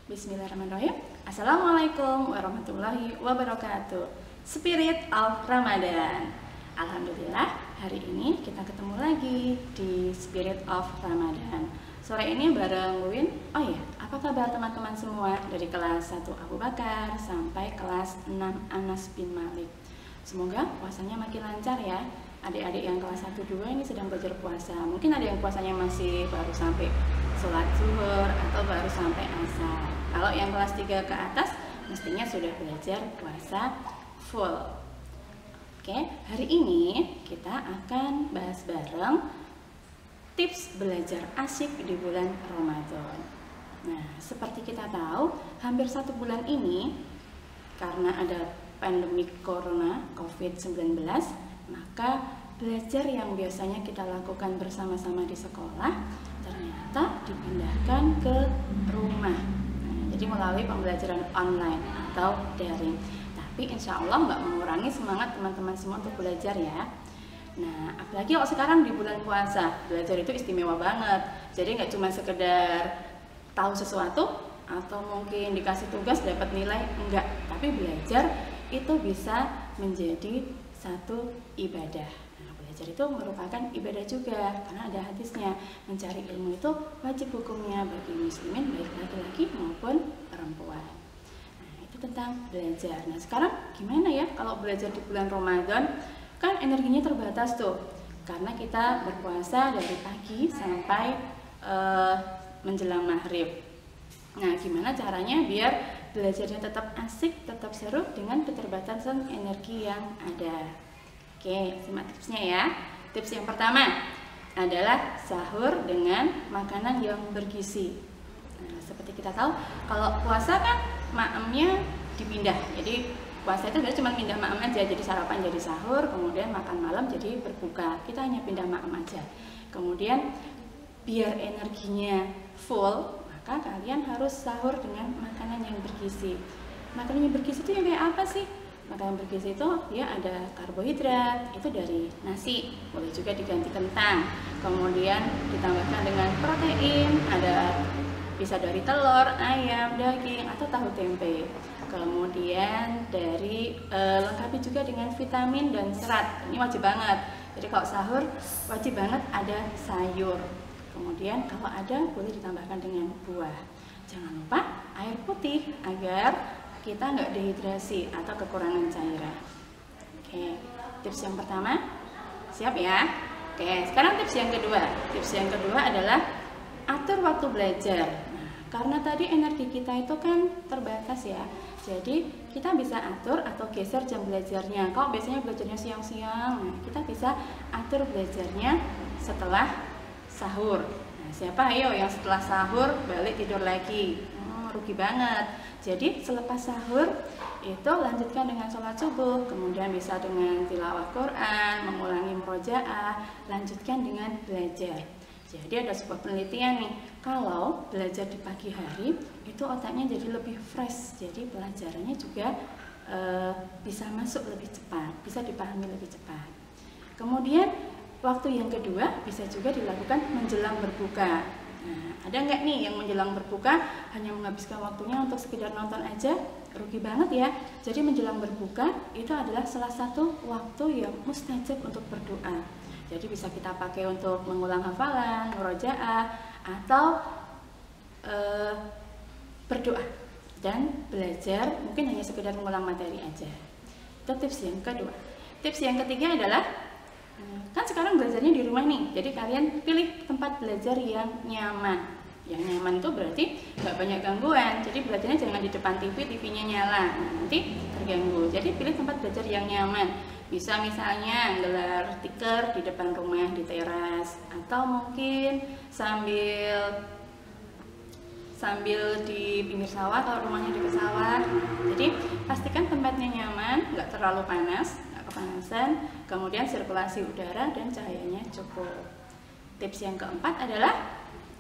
Bismillahirrahmanirrahim. Assalamualaikum warahmatullahi wabarakatuh. Spirit of Ramadan. Alhamdulillah, hari ini kita ketemu lagi di Spirit of Ramadan. Sore ini bareng Win. Oh iya, apa kabar teman-teman semua dari kelas 1 Abu Bakar sampai kelas 6 Anas bin Malik. Semoga puasanya makin lancar ya. Adik-adik yang kelas 1-2 ini sedang belajar puasa. Mungkin ada yang puasanya masih baru sampai sholat zuhur atau baru sampai asar. Kalau yang kelas 3 ke atas mestinya sudah belajar puasa full. Oke, hari ini kita akan bahas bareng tips belajar asyik di bulan Ramadan. Nah, seperti kita tahu, hampir 1 bulan ini karena ada pandemi corona COVID-19, maka belajar yang biasanya kita lakukan bersama-sama di sekolah ternyata dipindahkan ke rumah. Nah, jadi melalui pembelajaran online atau daring. Tapi insya Allah nggak mengurangi semangat teman-teman semua untuk belajar ya. Nah, apalagi kalau sekarang di bulan puasa, belajar itu istimewa banget. Jadi nggak cuma sekedar tahu sesuatu atau mungkin dikasih tugas dapat nilai, enggak. Tapi belajar itu bisa menjadi satu ibadah. Nah, belajar itu merupakan ibadah juga karena ada hadisnya, mencari ilmu itu wajib hukumnya bagi muslimin baik laki-laki maupun perempuan. Nah, itu tentang belajar. Nah, sekarang gimana ya kalau belajar di bulan Ramadan? Kan energinya terbatas tuh karena kita berpuasa dari pagi sampai menjelang maghrib. Nah, gimana caranya biar belajarnya tetap asik, tetap seru dengan keterbatasan energi yang ada? Oke, simak tipsnya ya. Tips yang pertama adalah sahur dengan makanan yang bergizi. Nah, seperti kita tahu, kalau puasa kan maemnya dipindah. Jadi puasa itu sebenarnya cuma pindah maem aja. Jadi sarapan jadi sahur, kemudian makan malam jadi berbuka. Kita hanya pindah maem aja. Kemudian biar energinya full, maka kalian harus sahur dengan makanan yang bergizi. Makanan yang bergizi itu yang kayak apa sih? Makanan bergizi itu ya ada karbohidrat, itu dari nasi, boleh juga diganti kentang. Kemudian ditambahkan dengan protein, ada bisa dari telur, ayam, daging, atau tahu tempe. Kemudian dari lengkapi juga dengan vitamin dan serat. Ini wajib banget. Jadi kalau sahur wajib banget ada sayur. Kemudian kalau ada boleh ditambahkan dengan buah. Jangan lupa air putih agar kita nggak dehidrasi atau kekurangan cairan. Oke, tips yang pertama siap ya? Oke, sekarang tips yang kedua. Tips yang kedua adalah atur waktu belajar. Nah, karena tadi energi kita itu kan terbatas ya, jadi kita bisa atur atau geser jam belajarnya. Kalau biasanya belajarnya siang-siang, nah kita bisa atur belajarnya setelah sahur. Nah, siapa ayo yang setelah sahur balik tidur lagi? Rugi banget. Jadi selepas sahur itu lanjutkan dengan sholat subuh, kemudian bisa dengan tilawah Quran, mengulangi murojaah, lanjutkan dengan belajar. Jadi ada sebuah penelitian nih, kalau belajar di pagi hari itu otaknya jadi lebih fresh, jadi pelajarannya juga bisa masuk lebih cepat, bisa dipahami lebih cepat. Kemudian waktu yang kedua bisa juga dilakukan menjelang berbuka. Nah, ada nggak nih yang menjelang berbuka hanya menghabiskan waktunya untuk sekedar nonton aja? Rugi banget ya. Jadi menjelang berbuka itu adalah salah satu waktu yang mustajab untuk berdoa. Jadi bisa kita pakai untuk mengulang hafalan, murojaah, atau berdoa dan belajar, mungkin hanya sekedar mengulang materi aja. Itu tips yang kedua. Tips yang ketiga adalah kan sekarang belajarnya di rumah nih, jadi kalian pilih tempat belajar yang nyaman. Yang nyaman itu berarti nggak banyak gangguan, jadi belajarnya jangan di depan TV-nya nyala, nah, nanti terganggu. Jadi pilih tempat belajar yang nyaman. Bisa misalnya gelar tikar di depan rumah, di teras, atau mungkin sambil di pinggir sawah kalau rumahnya di sawah. Jadi pastikan tempatnya nyaman, nggak terlalu panas, kepanasan, kemudian sirkulasi udara dan cahayanya cukup. Tips yang keempat adalah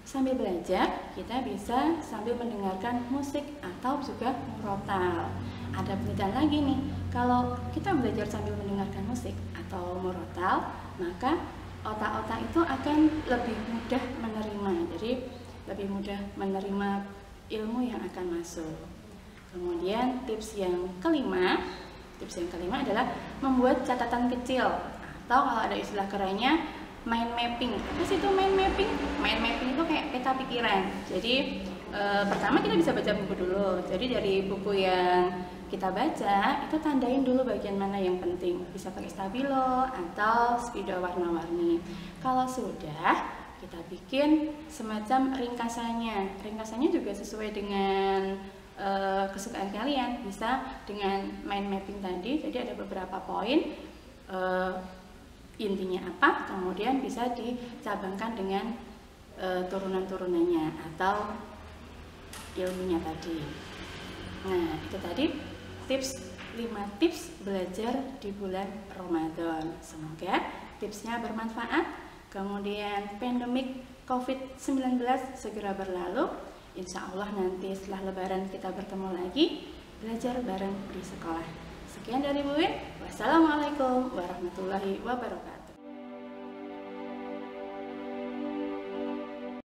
sambil belajar kita bisa sambil mendengarkan musik atau juga murotal. Ada penelitian lagi nih, kalau kita belajar sambil mendengarkan musik atau murotal, maka otak-otak itu akan lebih mudah menerima. Jadi lebih mudah menerima ilmu yang akan masuk. Kemudian tips yang kelima adalah membuat catatan kecil, atau kalau ada istilah kerennya mind mapping. Apa sih itu mind mapping? Mind mapping itu kayak peta pikiran. Jadi pertama kita bisa baca buku dulu. Jadi dari buku yang kita baca itu tandain dulu bagian mana yang penting. Bisa pakai stabilo atau spidol warna-warni. Kalau sudah, kita bikin semacam ringkasannya. Ringkasannya juga sesuai dengan kesukaan kalian. Bisa dengan mind mapping tadi. Jadi ada beberapa poin, intinya apa, kemudian bisa dicabangkan dengan turunan-turunannya atau ilmunya tadi. Nah, itu tadi 5 tips belajar di bulan Ramadan. Semoga tipsnya bermanfaat. Kemudian pandemik COVID-19 segera berlalu. Insya Allah nanti setelah Lebaran kita bertemu lagi belajar bareng di sekolah. Sekian dari Bu Win. Wassalamualaikum warahmatullahi wabarakatuh.